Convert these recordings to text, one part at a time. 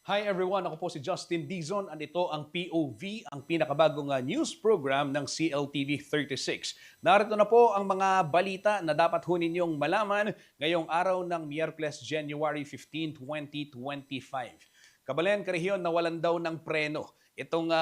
Hi everyone, ako po si Justin Dizon at ito ang POV, ang pinakabagong news program ng CLTV 36. Narito na po ang mga balita na dapat ho ninyong malaman ngayong araw ng Miyerkules, January 15, 2025. Kabalen, Karehiyon, nawalan daw ng preno itong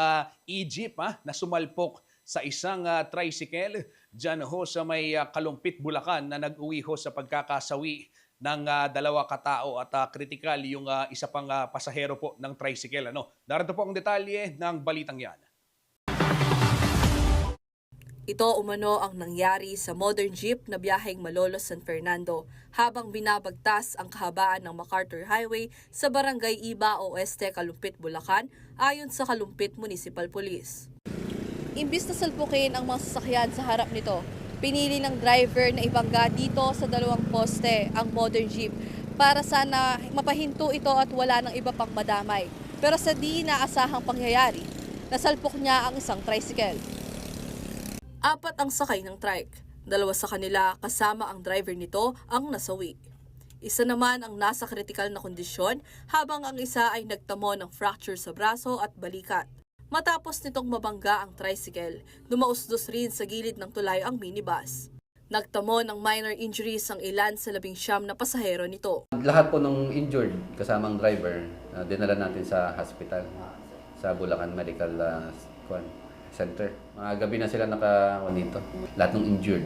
Egypt na sumalpok sa isang tricycle dyan ho sa may Kalumpit, Bulacan na nag-uwi ho sa pagkakasawi ng dalawa katao at kritikal yung isa pang pasahero po ng tricycle. Narito po ang detalye ng balitang yan. Ito umano ang nangyari sa modern jeep na biyaheng Malolos, San Fernando habang binabagtas ang kahabaan ng MacArthur Highway sa Barangay Iba Oeste, Kalumpit, Bulacan ayon sa Kalumpit Municipal Police. Imbis na salpukin ang mga sasakyan sa harap nito, pinili ng driver na ibangga dito sa dalawang poste ang modern jeep para sana mapahinto ito at wala ng iba pang madamay. Pero sa di inaasahang pangyayari, nasalpok niya ang isang tricycle. 4 ang sakay ng trike. 2 sa kanila kasama ang driver nito ang nasawi. Isa naman ang nasa kritikal na kondisyon habang ang isa ay nagtamo ng fracture sa braso at balikat. Matapos nitong mabangga ang tricycle, dumausdos rin sa gilid ng tulay ang minibus. Nagtamo ng minor injuries ang ilan sa 19 na pasahero nito. Lahat po ng injured kasama ang driver, dinala natin sa hospital, sa Bulacan Medical Center. Mga gabi na sila dito. Lahat ng injured,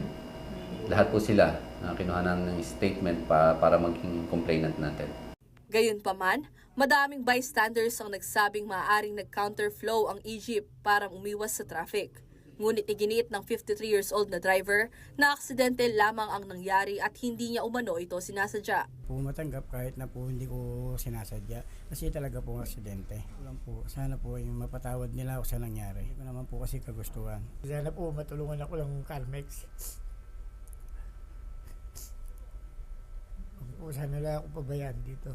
lahat po sila kinuha ng statement para maging complainant natin. Gayunpaman, madaming bystanders ang nagsabing maaaring nag-counterflow ang Egypt para umiwas sa traffic. Ngunit iginiit ng 53 years old na driver na aksidente lamang ang nangyari at hindi niya umano ito sinasadya. Matanggap kahit na po hindi ko sinasadya kasi talaga po aksidente. Sana po yung mapatawad nila ako sa nangyari. Hindi ko naman po kasi kagustuhan. Sana po matulungan ako ng Carmex. Sana lang ako pabayaan dito.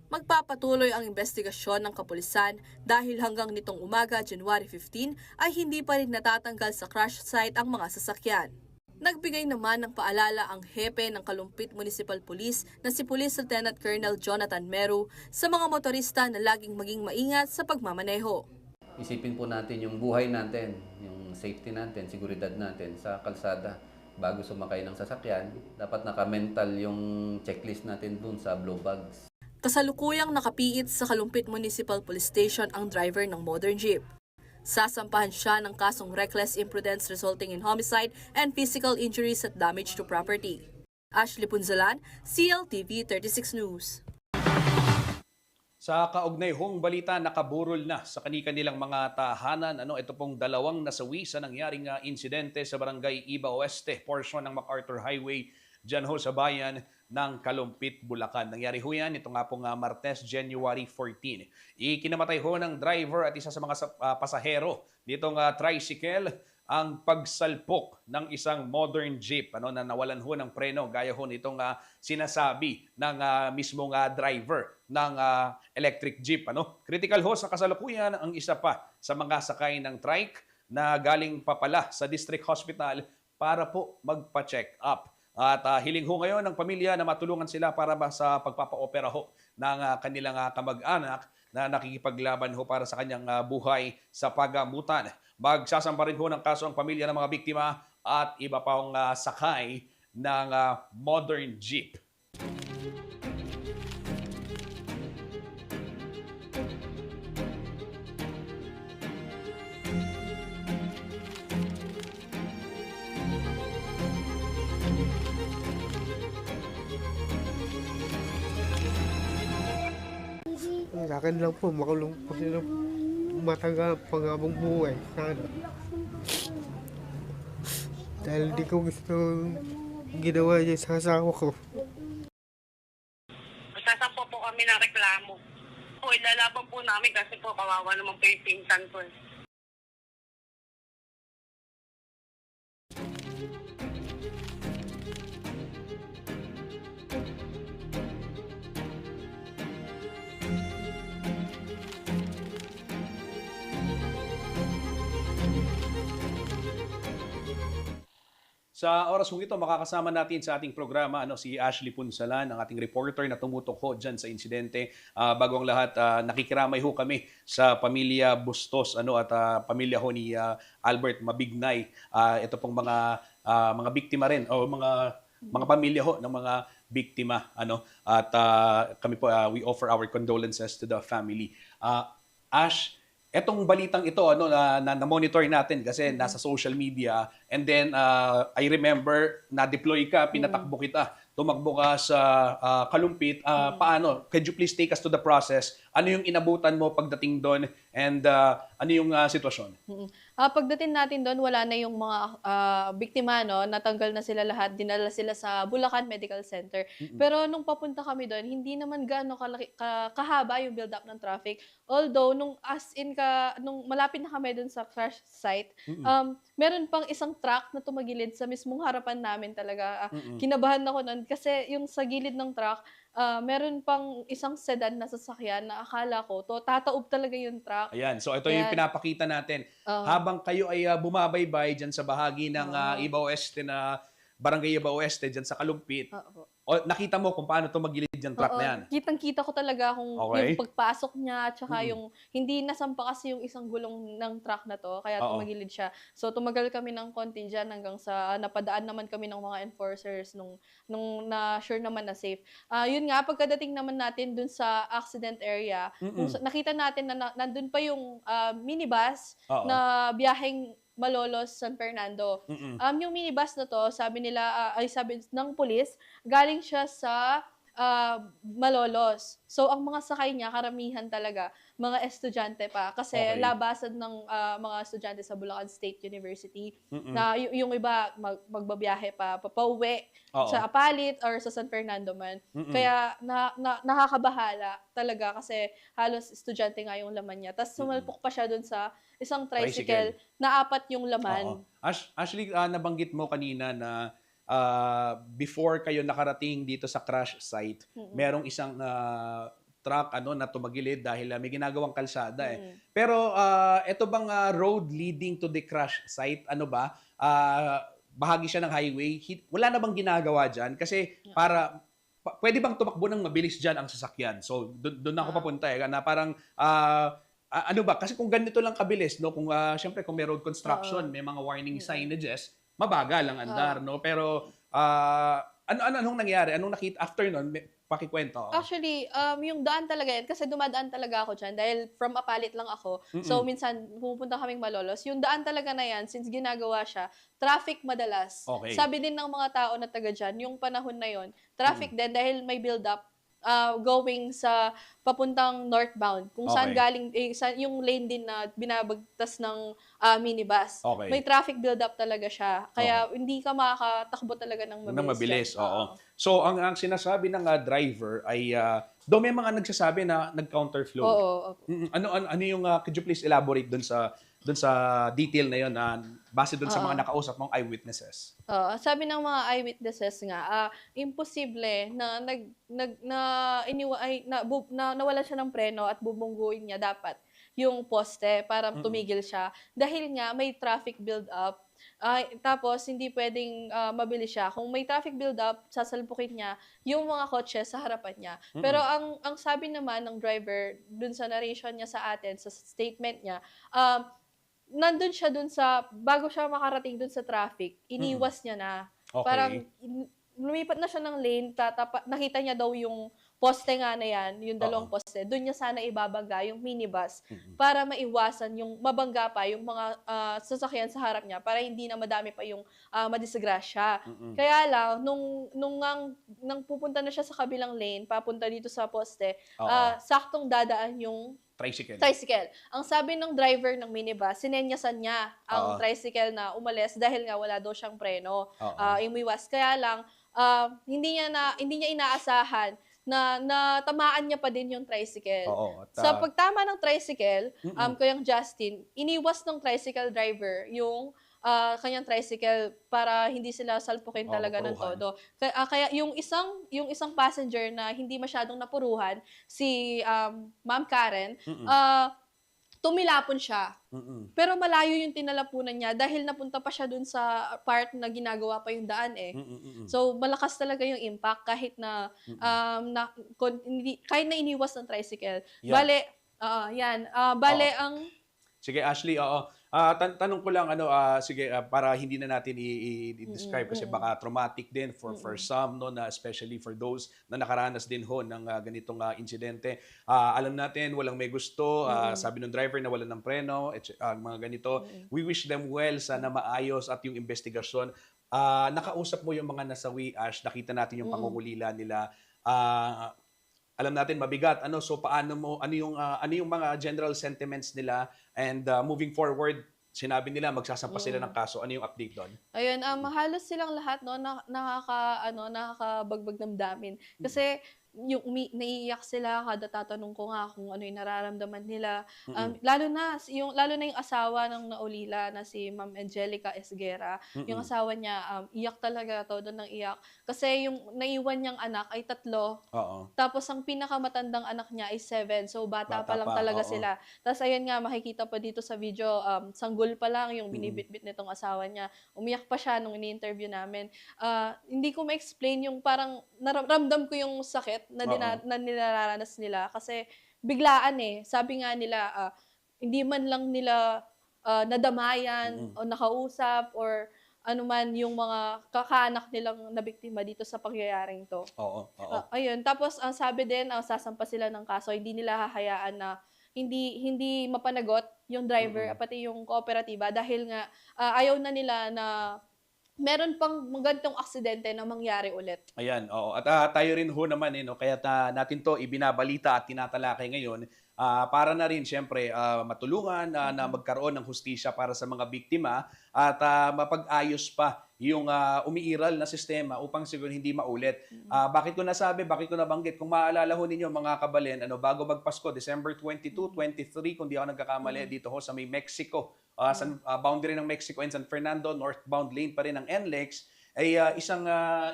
Magpapatuloy ang investigasyon ng kapulisan dahil hanggang nitong umaga, January 15, ay hindi pa rin natatanggal sa crash site ang mga sasakyan. Nagbigay naman ng paalala ang hepe ng Kalumpit Municipal Police na si Police Lieutenant Colonel Jonathan Meru sa mga motorista na laging maging maingat sa pagmamaneho. Isipin po natin yung buhay natin, yung safety natin, seguridad natin sa kalsada. Bago sumakay ng sasakyan, dapat naka-mental yung checklist natin dun sa blue bags. Kasalukuyang nakapiit sa Kalumpit Municipal Police Station ang driver ng modern jeep. Sasampahan siya ng kasong reckless imprudence resulting in homicide and physical injuries at damage to property. Ashley Punzalan, CLTV 36 News. Sa kaugnay hong balita, nakaburol na sa kanilang mga tahanan. Ito pong dalawang nasawi sa nangyaring insidente sa barangay Iba Oeste, portion ng MacArthur Highway, dyan ho sa bayan ng Kalumpit, Bulacan. Nangyari ho yan, ito nga pong Martes, January 14. Ikinamatay ho ng driver at isa sa mga pasahero nitong tricycle ang pagsalpok ng isang modern jeep na nawalan ho ng preno gaya ho nitong sinasabi ng mismong driver ng electric jeep. Critical ho sa kasalukuyan ang isa pa sa mga sakay ng trike na galing pa pala sa district hospital para po magpa-check up. At hiling ho ngayon ng pamilya na matulungan sila para sa pagpapa-opera ho ng kanilang kamag-anak na nakikipaglaban ho para sa kanyang buhay sa pagamutan. Magsasampa rin ho ng kaso ang pamilya ng mga biktima at iba pang sakay ng modern jeep. Sa akin lang po, makulong po sila matagal pangabong buhay. Sana. Dahil di ko gusto ginawa niya sa asawa ko. Sasampo po kami ng reklamo. Po, ilalaban po namin kasi po kawawa naman po yung pinsan ko. Sa oras kong ito, makakasama natin sa ating programa si Ashley Punsalan, ang ating reporter na tumutok ho dyan sa insidente. Bago ang lahat, nakikiramay ho kami sa pamilya Bustos at pamilya ho ni Albert Mabignay. Ito pong mga biktima rin o mga pamilya ho ng mga biktima. At kami po, we offer our condolences to the family. Ash, etong balitang ito na monitor natin kasi nasa social media, and then I remember na-deploy ka, pinatakbo kita, tumakbo ka sa Kalumpit. Paano? Could you please take us to the process? Ano yung inabutan mo pagdating doon, and ano yung sitwasyon? Pagdating natin doon, wala na yung mga biktima, natanggal na sila lahat, dinala sila sa Bulacan Medical Center. Pero nung papunta kami doon, hindi naman gaano kahaba yung build-up ng traffic. Although, nung malapit na kami doon sa crash site, meron pang isang truck na tumagilid sa mismong harapan namin talaga. Kinabahan ako noon kasi yung sa gilid ng truck, meron pang isang sedan na sasakyan na akala ko tataob talaga yung truck. Ayan, so ito yung pinapakita natin. Habang kayo ay bumabaybay dyan sa bahagi ng Iba Oeste na Barangay Iba Oeste dyan sa Kalumpit, nakita mo kung paano tumagilid yung truck na yan. Kitang-kita ko talaga kung yung pagpasok niya, tsaka yung hindi nasampa kasi yung isang gulong ng truck na to, kaya tumagilid siya. So tumagal kami ng konti dyan hanggang sa napadaan naman kami ng mga enforcers nung na sure naman na safe. Yun nga, pagkadating naman natin dun sa accident area, nakita natin na nandun pa yung minibus na biyaheng Malolos, San Fernando. Yung minibus na to, sabi ng pulis, galing siya sa Malolos. So, ang mga sakay niya, karamihan talaga, mga estudyante pa. Kasi labasan ng mga estudyante sa Bulacan State University na yung iba magbabiyahe pauwi sa Apalit or sa San Fernando man. Kaya nakakabahala talaga kasi halos estudyante nga yung laman niya. Tapos sumalpok pa siya dun sa isang tricycle na 4 yung laman. Ashley, nabanggit mo kanina na before kayo nakarating dito sa crash site, merong isang truck na tumagilid dahil may ginagawang kalsada Pero ito bang road leading to the crash site, bahagi siya ng highway, wala na bang ginagawa dyan? Kasi pwede bang tumakbo ng mabilis dyan ang sasakyan? So doon ako papunta na parang kasi kung ganito lang kabilis, kung syempre kung may road construction, may mga warning signages, mabagal ang andar, Pero anong nangyari? Anong nakita after nun? Pakikwento. Actually, yung daan talaga yan, kasi dumadaan talaga ako dyan dahil from Apalit lang ako. So, minsan pumupunta kaming Malolos. Yung daan talaga na yan, since ginagawa siya, traffic madalas. Okay. Sabi din ng mga tao na taga dyan, yung panahon na yon, traffic din dahil may build-up going sa papuntang northbound. Kung saan Okay. galing, yung lane din na binabagtas ng minibus. Okay. May traffic build-up talaga siya. Kaya hindi ka makakatakbo talaga ng mabilis. Nang mabilis, dyan. oo. So, ang sinasabi ng driver ay, do may mga nagsasabi na nag-counterflow. Oo. Ano yung, could you please elaborate dun sa detail na yun, base dun sa mga nakausap mong eyewitnesses? Sabi ng mga eyewitnesses nga, imposible na nawala siya ng preno at bubungguin niya dapat yung poste para tumigil siya dahil nga may traffic build up. Tapos hindi pwedeng mabilis siya. Kung may traffic build up, sasalpukin niya yung mga kotse sa harapan niya. Pero ang sabi naman ng driver dun sa narration niya sa atin, sa statement niya, nandun siya dun bago siya makarating dun sa traffic, iniwas niya na. Okay. Parang lumipat na siya ng lane, nakita niya daw yung poste nga na yan, yung dalawang poste, doon niya sana ibabangga yung minibus para maiwasan yung mabangga pa yung mga sasakyan sa harap niya para hindi na madami pa yung madisgrasya. Kaya lang, nang pupunta na siya sa kabilang lane, papunta dito sa poste, saktong dadaan yung Tricycle. Ang sabi ng driver ng minibus, sinenyasan niya ang tricycle na umalis dahil nga wala daw siyang preno, umiwas. Kaya lang, hindi niya inaasahan na tamaan niya pa din yung tricycle. Sa pagtama ng tricycle, Kuyang Justin, iniwas ng tricycle driver yung kanyang tricycle para hindi sila salpukin talaga ng mapuruhan. todo. Kaya yung isang passenger na hindi masyadong napuruhan, si Ma'am Karen, tumilapon siya. Pero malayo yung tinalapunan niya dahil napunta pa siya dun sa part na ginagawa pa yung daan eh. So malakas talaga yung impact kahit na kahit na iniwas ng tricycle. Yan. Bale ang Sige, Ashley, tanong ko lang, sige, para hindi na natin i-describe kasi baka traumatic din for some, no, na especially for those na nakaranas din ho ng ganitong insidente. Alam natin, walang may gusto, sabi ng driver na wala ng preno, mga ganito. We wish them well, sana maayos at yung investigasyon. Nakausap mo yung mga nasawi, Ash, nakita natin yung pangungulila nila. Alam natin mabigat, so paano ano yung mga general sentiments nila, and moving forward, sinabi nila magsasampa sila ng kaso. Ano yung update doon? Ayun, halos silang lahat no nakakabagbag ng damdamin. Kasi yung naiiyak sila kada tatanong ko nga kung ano yung nararamdaman nila. Lalo na yung asawa ng naulila na si Ma'am Angelica Esguera, yung asawa niya iyak talaga todo ng iyak kasi yung naiwan niyang anak ay 3. Tapos ang pinakamatandang anak niya ay 7. So bata pa lang talaga sila. Tapos ayun nga makikita pa dito sa video, sanggol pa lang yung binibitbit nitong asawa niya. Umiyak pa siya nung ini-interview namin. Hindi ko ma-explain yung parang naramdam ko yung sakit na nilaranas nila kasi biglaan eh. Sabi nga nila, hindi man lang nila nadamayan o nakausap or ano man yung mga kakaanak nilang nabiktima dito sa pangyayaring to. Ayun. Tapos sabi din, sasampa sila ng kaso. Hindi nila hahayaan na hindi mapanagot yung driver pati yung kooperatiba dahil nga ayaw na nila na meron pang ganitong aksidente na mangyari ulit. Ayan, oo. At tayo rin ho naman, kaya natin to ibinabalita at tinatalakay ngayon para na rin, siyempre, matulungan na magkaroon ng hustisya para sa mga biktima at mapag-ayos pa yung umiiral na sistema upang siguro hindi maulit. Bakit ko nabanggit? Kung maalala ho ninyo mga kabalen, bago magpasko, December 22, 23, kung di ako nagkakamali, dito ho sa may Mexico, sa boundary ng Mexico and San Fernando, northbound lane pa rin ng NLEX, ay isang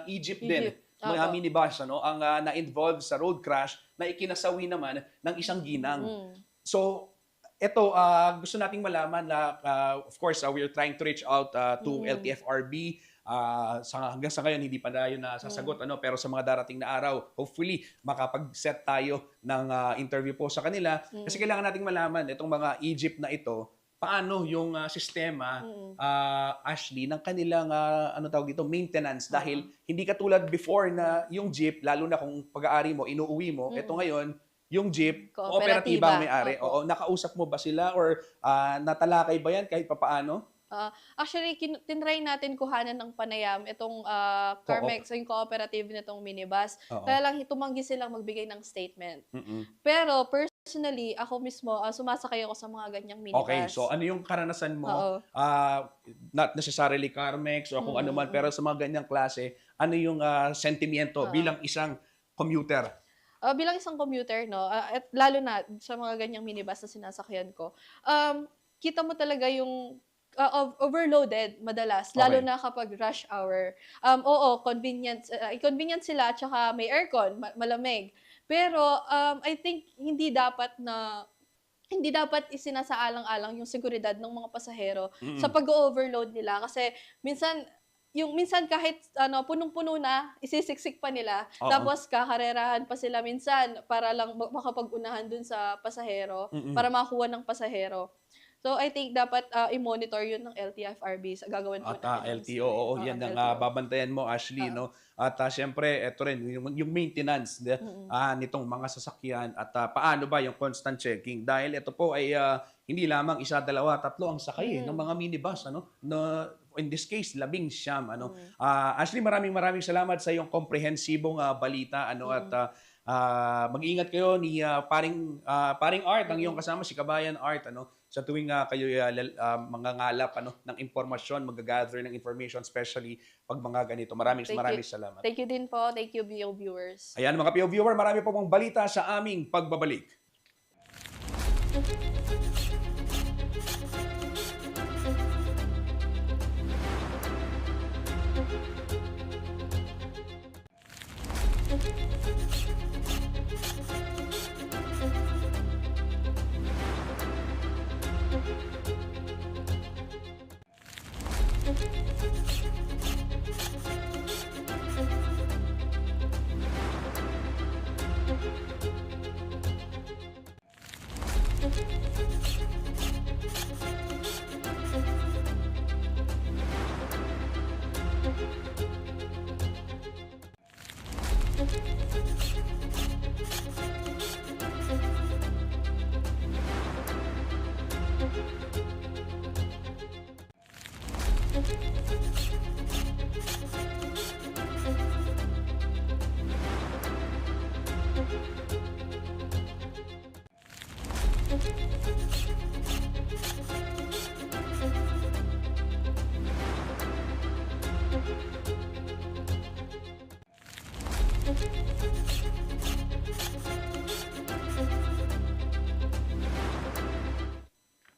Egypt din, mga minibus, ang na-involve sa road crash na ikinasawi naman ng isang ginang. So, ito, gusto nating malaman na, of course, we're trying to reach out to LTFRB. Hanggang sa ngayon, hindi pa na yun nasasagot. Pero sa mga darating na araw, hopefully, makapag-set tayo ng interview po sa kanila. Kasi kailangan nating malaman, itong mga Egypt na ito, paano yung sistema, Ashley, ng kanilang maintenance. Dahil hindi katulad before na yung jeep, lalo na kung pag-aari mo, inuuwi mo, ito ngayon, yung jeep, kooperatiba ang may-ari. Oo, nakausap mo ba sila or natalakay ba yan kahit papaano? Actually, tinry natin kuhanan ng panayam itong Carmex, yung cooperative nitong minibus. Oo. Kaya lang tumanggi silang magbigay ng statement. Mm-mm. Pero personally, ako mismo, sumasakay ako sa mga ganyang minibus. Okay, so ano yung karanasan mo? Oo. Not necessarily Carmex o kung ano man, pero sa mga ganyang klase, ano yung sentimiento bilang isang commuter? Bilang isang commuter, no, at lalo na sa mga ganyang minibus na sinasakyan ko, kita mo talaga yung overloaded madalas, lalo Okay. na kapag rush hour. Oo, convenient sila, tsaka may aircon, malamig. Pero I think hindi dapat isinasaalang-alang yung seguridad ng mga pasahero sa pag-overload nila kasi minsan kahit punong-puno na, isisiksik pa nila. Oo. Tapos kakarerahan pa sila minsan para lang makapag-unahan dun sa pasahero, para makakuha ng pasahero. So I think dapat i-monitor yun ng LTFRB sa gagawin po At LTO, oo, yan ang LTO. babantayan mo, Ashley, no? At syempre, eto rin, yung maintenance nitong mga sasakyan at paano ba yung constant checking? Dahil ito po ay hindi lamang isa, dalawa, tatlo ang sakay ng mga minibus, ano? Na, in this case, 11, ano? Ashley, maraming salamat sa iyong komprehensibong balita, ano? At mag-ingat kayo ni paring Art, ang iyong kasama, si Kabayan Art, ano? Sa tuwing kayo mangangalap ng impormasyon, mag-gather ng information, especially pag mga ganito. Maraming salamat. Thank you din po. Thank you, BO viewers. Ayan mga PO viewer, marami po pong balita sa aming pagbabalik.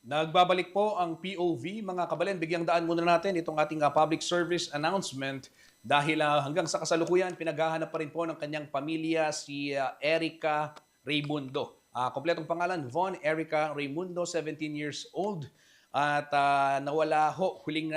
Nagbabalik po ang POV. Mga kabalen, bigyang daan muna natin itong ating public service announcement dahil hanggang sa kasalukuyan, pinaghahanap pa rin po ng kanyang pamilya si Erica Raimundo. Kompletong pangalan, Von Erica Raimundo, 17 years old. At nawala ho, huling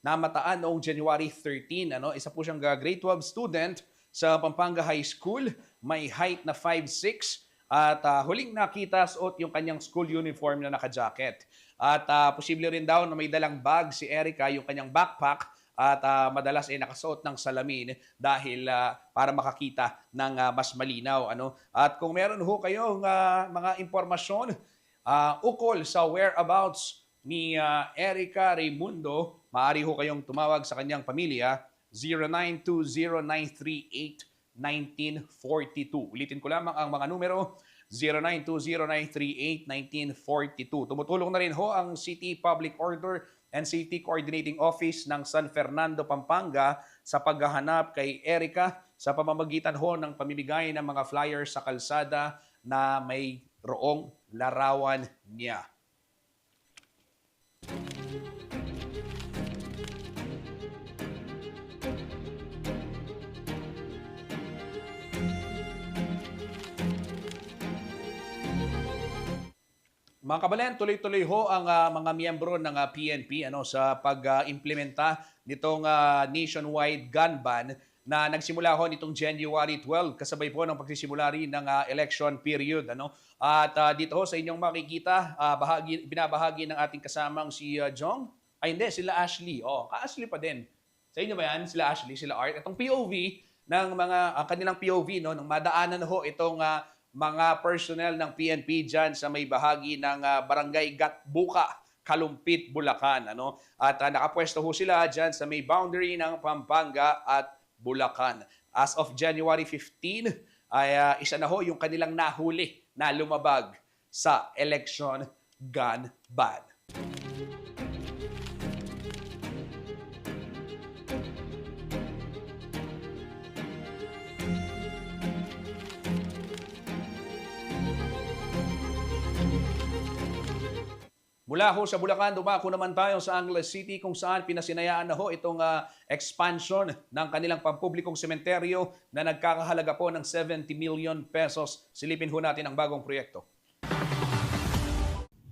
namataan noong January 13. Isa po siyang grade 12 student sa Pampanga High School. May height na 5'6". At huling nakita suot yung kanyang school uniform na naka-jacket. At posible rin daw na may dalang bag si Erica, yung kanyang backpack, at madalas ay nakasuot ng salamin dahil para makakita ng mas malinaw. At kung meron ho kayong mga impormasyon ukol sa whereabouts ni Erica Raimundo, maaari ho kayong tumawag sa kanyang pamilya 0920-938-1942. Ulitin ko lamang ang mga numero, 0920-938-1942. Tumutulong na rin ho ang City Public Order and Safety Coordinating Office ng San Fernando, Pampanga sa paghahanap kay Erica sa pamamagitan ho ng pamimigay ng mga flyers sa kalsada na may roong larawan niya. Mga kabalen, tuloy-tuloy ho ang mga miyembro ng PNP sa pag-implementa nitong nationwide gun ban na nagsimula ho nitong January 12 kasabay po ng pagsisimula rin ng election period. At dito ho sa inyong makikita, binabahagi ng ating kasamang si Jong. Ay hindi, sila Ashley. Ka-Ashley pa din. Sa inyo ba yan? Sila Ashley, sila Art. Itong POV ng kanilang POV, nang madaanan ho itong mga personnel ng PNP dyan sa may bahagi ng Barangay Gatbuka Kalumpit, Bulacan. At nakapwesto ho sila dyan sa may boundary ng Pampanga at Bulacan. As of January 15, ay isa na ho yung kanilang nahuli na lumabag sa election gun ban. Mula ho sa Bulacan, dumako naman tayo sa Angeles City kung saan pinasinayaan na ho itong expansion ng kanilang pampublikong sementeryo na nagkakahalaga po ng 70 million pesos. Silipin ho natin ang bagong proyekto.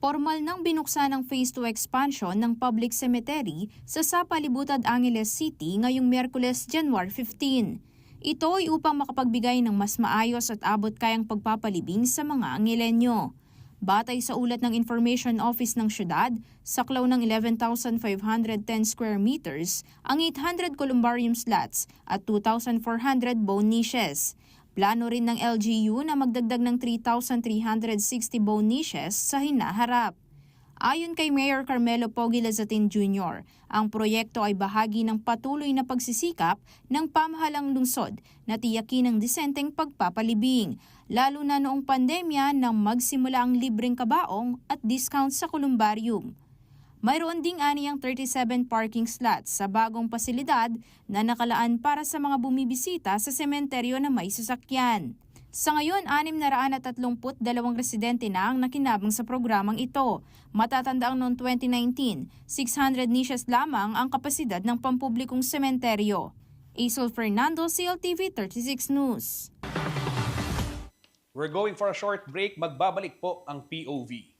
Formal nang binuksan ang Phase 2 expansion ng public cemetery sa Sapalibutad, Angeles City ngayong Miyerkules, January 15. Ito ay upang makapagbigay ng mas maayos at abot kayang pagpapalibing sa mga Angelenyo. Batay sa ulat ng Information Office ng syudad, saklaw ng 11,510 square meters ang 800 columbarium slots at 2,400 bone niches. Plano rin ng LGU na magdagdag ng 3,360 bone niches sa hinaharap. Ayon kay Mayor Carmelo Pogi Lazatin Jr., ang proyekto ay bahagi ng patuloy na pagsisikap ng pamahalang lungsod na tiyakin ang disenteng pagpapalibing, lalo na noong pandemya nang magsimula ang libreng kabaong at discount sa columbarium. Mayroon ding aniyang 37 parking slots sa bagong pasilidad na nakalaan para sa mga bumibisita sa sementeryo na may sasakyan. Sa ngayon, 632 residente na ang nakinabang sa programang ito. Matatandaang noong 2019, 600 niches lamang ang kapasidad ng pampublikong sementeryo. Aisel Fernando, CLTV 36 News. We're going for a short break. Magbabalik po ang POV.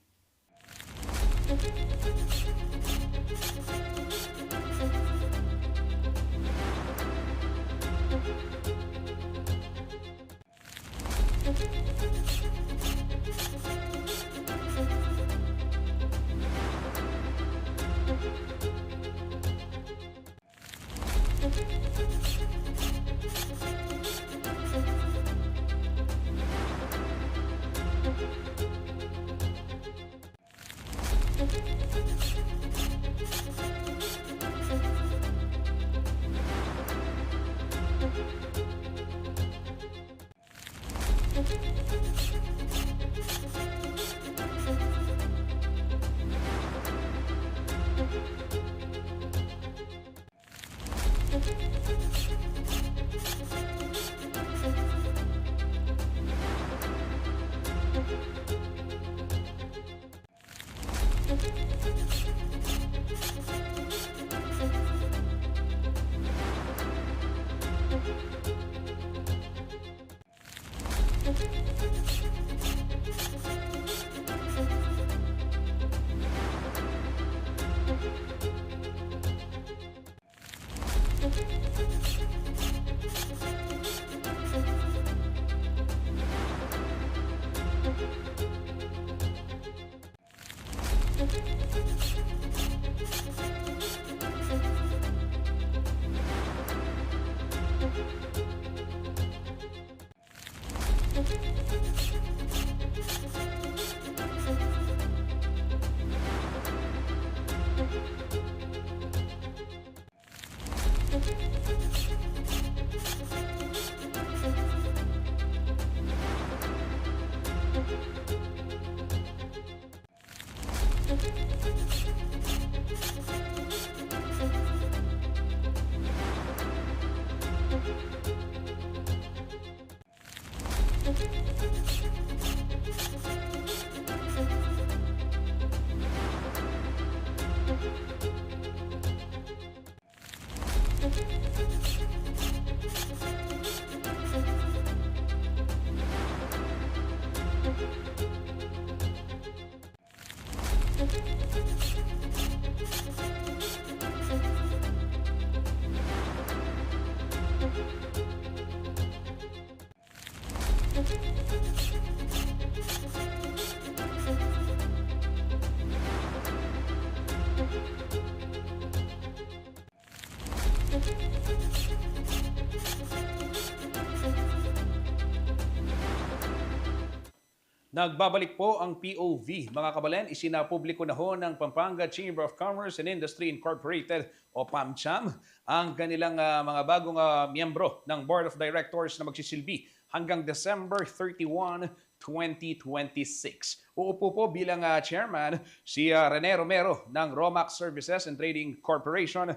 Nagbabalik po ang POV. Mga kabalen, isinapubliko na ho ng Pampanga Chamber of Commerce and Industry Incorporated o PAMCHAM ang kanilang mga bagong miyembro ng Board of Directors na magsisilbi hanggang December 31, 2026. Uupo po bilang chairman si Rene Romero ng Romax Services and Trading Corporation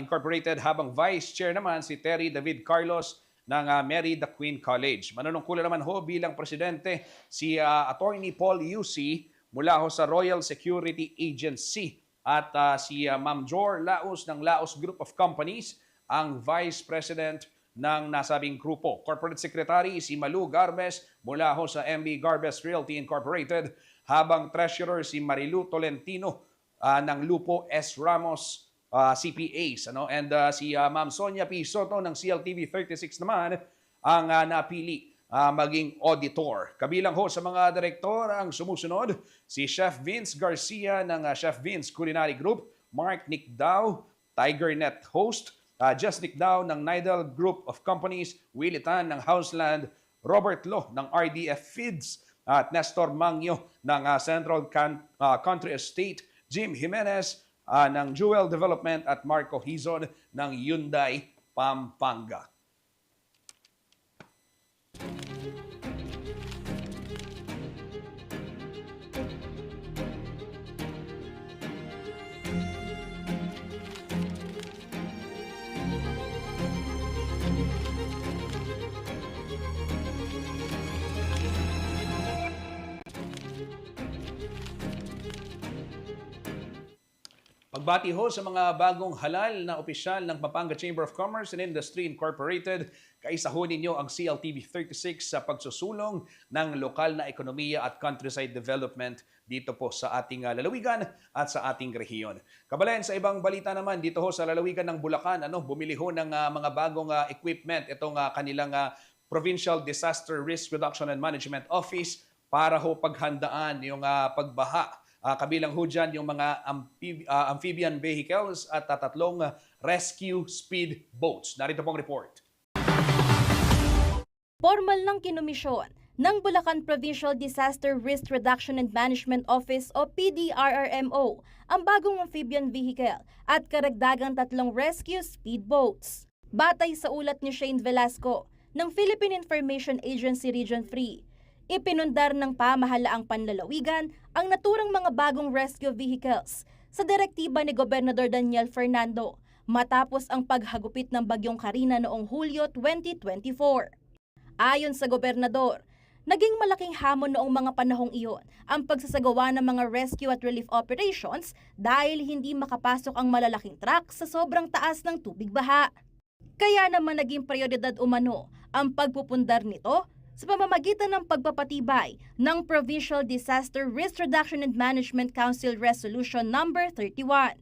Incorporated, habang vice chair naman si Terry David Carlos ng Mary the Queen College. Manunungkulan naman ho bilang presidente si Attorney Paul Yusi mula ho sa Royal Security Agency at si Ma'am Jor Laos ng Laos Group of Companies ang vice president ng nasabing grupo. Corporate Secretary si Malu Garbes mula ho sa MB Garbes Realty Incorporated, habang treasurer si Marilu Tolentino ng Lupo S. Ramos CPAs, and si Ma'am Sonia P. Soto ng CLTV 36 naman ang napili maging auditor. Kabilang ho sa mga direktor ang sumusunod si Chef Vince Garcia ng Chef Vince Culinary Group, Mark Nick Dow, TigerNet Host, Just Nick Dow ng Nidal Group of Companies, Willie Tan ng Houseland, Robert Lo ng RDF Feeds, at Nestor Mangyo ng Central Country Estate, Jim Jimenez ng Jewel Development, at Marco Hizon ng Hyundai Pampanga. Pagbati ho sa mga bagong halal na opisyal ng Pampanga Chamber of Commerce and Industry Incorporated, kaisa ho ninyo ang CLTV 36 sa pagsusulong ng lokal na ekonomiya at countryside development dito po sa ating lalawigan at sa ating rehiyon. Kabalen, sa ibang balita naman, dito ho sa lalawigan ng Bulacan, bumili ho ng mga bagong equipment itong kanilang Provincial Disaster Risk Reduction and Management Office para ho paghandaan yung pagbaha. Kabilang ho dyan yung mga amphibian vehicles at tatlong rescue speed boats. Narito pong report. Formal ng kinomisyon ng Bulacan Provincial Disaster Risk Reduction and Management Office o PDRRMO ang bagong amphibian vehicle at karagdagang tatlong rescue speed boats. Batay sa ulat ni Shane Velasco ng Philippine Information Agency Region 3, ipinundar ng pamahalaang panlalawigan ang naturang mga bagong rescue vehicles sa direktiba ni Gobernador Daniel Fernando matapos ang paghagupit ng Bagyong Karina noong Hulyo 2024. Ayon sa gobernador, naging malaking hamon noong mga panahong iyon ang pagsasagawa ng mga rescue at relief operations dahil hindi makapasok ang malalaking truck sa sobrang taas ng tubig baha. Kaya naman naging prioridad umano ang pagpupundar nito sa pamamagitan ng pagpapatibay ng Provincial Disaster Risk Reduction and Management Council Resolution No. 31.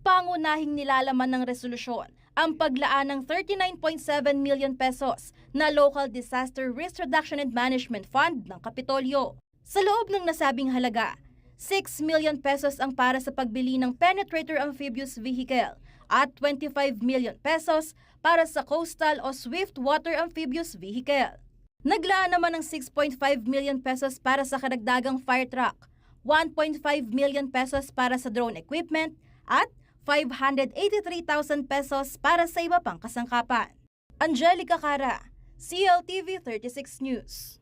Pangunahing nilalaman ng resolusyon ang paglaan ng 39.7 million pesos na Local Disaster Risk Reduction and Management Fund ng Kapitolyo. Sa loob ng nasabing halaga, 6 million pesos ang para sa pagbili ng Penetrator Amphibious Vehicle at 25 million pesos para sa Coastal o Swift Water Amphibious Vehicle. Naglaan naman ng 6.5 million pesos para sa karagdagang fire truck, 1.5 million pesos para sa drone equipment, at 583,000 pesos para sa iba pang kasangkapan. Angelica Cara, CLTV 36 News.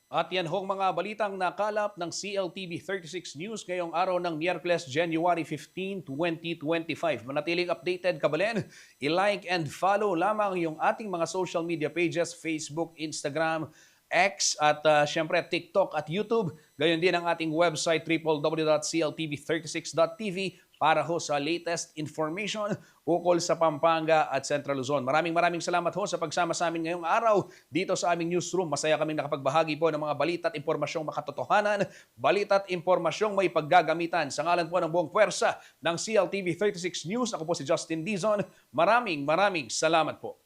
At yan hong mga balitang nakalap ng CLTV 36 News ngayong araw ng Miyerkules, January 15, 2025. Manatiling updated, kabalen, i-like and follow lamang yung ating mga social media pages, Facebook, Instagram, X, at syempre TikTok at YouTube. Gayon din ang ating website, www.cltv36.tv, para ho sa latest information ukol sa Pampanga at Central Luzon. Maraming salamat ho sa pagsama sa amin ngayong araw dito sa aming newsroom. Masaya kaming nakapagbahagi po ng mga balita at impormasyong makatotohanan, balita at impormasyong may paggagamitan. Sa ngalan po ng buong puwersa ng CLTV 36 News, ako po si Justin Dizon. Maraming salamat po.